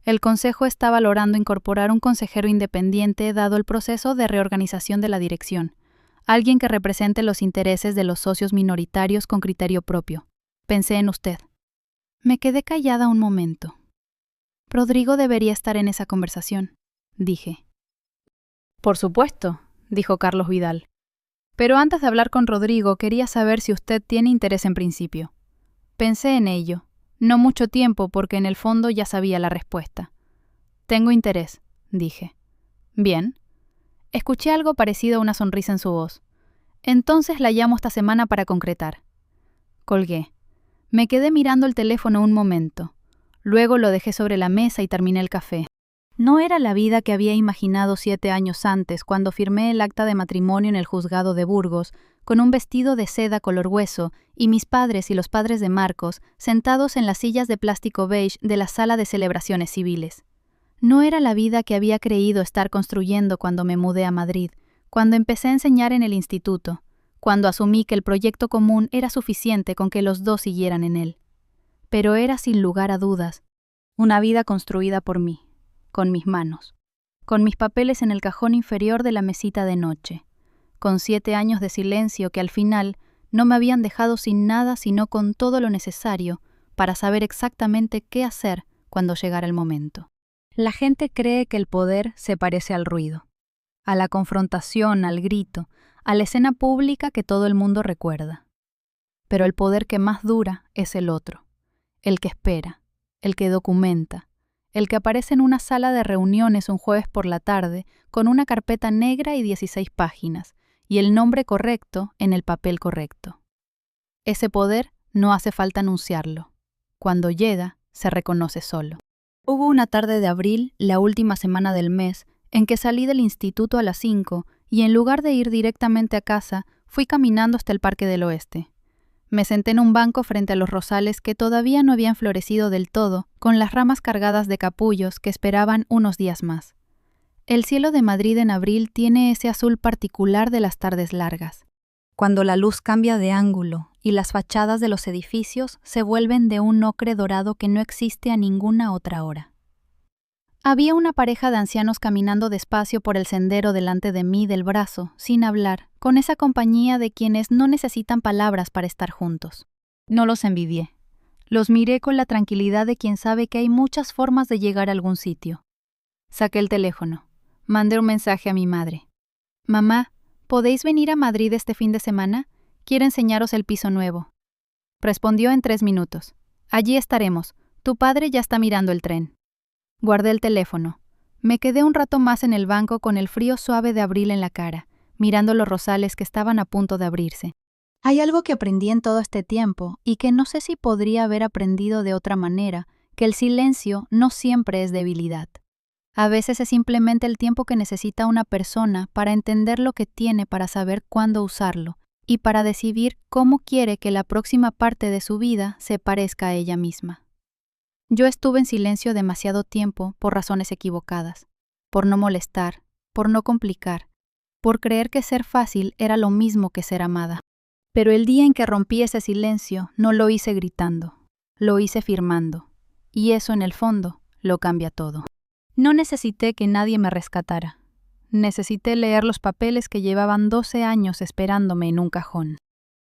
El Consejo está valorando incorporar un consejero independiente dado el proceso de reorganización de la dirección, alguien que represente los intereses de los socios minoritarios con criterio propio. Pensé en usted. Me quedé callada un momento. Rodrigo debería estar en esa conversación, dije. Por supuesto, dijo Carlos Vidal. Pero antes de hablar con Rodrigo quería saber si usted tiene interés en principio. Pensé en ello. No mucho tiempo porque en el fondo ya sabía la respuesta. Tengo interés, dije. Bien. Escuché algo parecido a una sonrisa en su voz. Entonces la llamo esta semana para concretar. Colgué. Me quedé mirando el teléfono un momento. Luego lo dejé sobre la mesa y terminé el café. No era la vida que había imaginado 7 años antes, cuando firmé el acta de matrimonio en el juzgado de Burgos, con un vestido de seda color hueso, y mis padres y los padres de Marcos sentados en las sillas de plástico beige de la sala de celebraciones civiles. No era la vida que había creído estar construyendo cuando me mudé a Madrid, cuando empecé a enseñar en el instituto, cuando asumí que el proyecto común era suficiente con que los dos siguieran en él. Pero era sin lugar a dudas una vida construida por mí, con mis manos, con mis papeles en el cajón inferior de la mesita de noche, con 7 años de silencio que al final no me habían dejado sin nada sino con todo lo necesario para saber exactamente qué hacer cuando llegara el momento. La gente cree que el poder se parece al ruido, a la confrontación, al grito, a la escena pública que todo el mundo recuerda. Pero el poder que más dura es el otro, el que espera, el que documenta, el que aparece en una sala de reuniones un jueves por la tarde con una carpeta negra y 16 páginas, y el nombre correcto en el papel correcto. Ese poder no hace falta anunciarlo. Cuando llega, se reconoce solo. Hubo una tarde de abril, la última semana del mes, en que salí del instituto a las 5 y en lugar de ir directamente a casa, fui caminando hasta el Parque del Oeste. Me senté en un banco frente a los rosales que todavía no habían florecido del todo, con las ramas cargadas de capullos que esperaban unos días más. El cielo de Madrid en abril tiene ese azul particular de las tardes largas, cuando la luz cambia de ángulo y las fachadas de los edificios se vuelven de un ocre dorado que no existe a ninguna otra hora. Había una pareja de ancianos caminando despacio por el sendero delante de mí del brazo, sin hablar, con esa compañía de quienes no necesitan palabras para estar juntos. No los envidié. Los miré con la tranquilidad de quien sabe que hay muchas formas de llegar a algún sitio. Saqué el teléfono. Mandé un mensaje a mi madre. «Mamá, ¿podéis venir a Madrid este fin de semana? Quiero enseñaros el piso nuevo». Respondió en 3 minutos. «Allí estaremos. Tu padre ya está mirando el tren». Guardé el teléfono. Me quedé un rato más en el banco con el frío suave de abril en la cara, mirando los rosales que estaban a punto de abrirse. Hay algo que aprendí en todo este tiempo y que no sé si podría haber aprendido de otra manera, que el silencio no siempre es debilidad. A veces es simplemente el tiempo que necesita una persona para entender lo que tiene, para saber cuándo usarlo y para decidir cómo quiere que la próxima parte de su vida se parezca a ella misma. Yo estuve en silencio demasiado tiempo por razones equivocadas, por no molestar, por no complicar, por creer que ser fácil era lo mismo que ser amada. Pero el día en que rompí ese silencio no lo hice gritando, lo hice firmando, y eso en el fondo lo cambia todo. No necesité que nadie me rescatara. Necesité leer los papeles que llevaban 12 años esperándome en un cajón.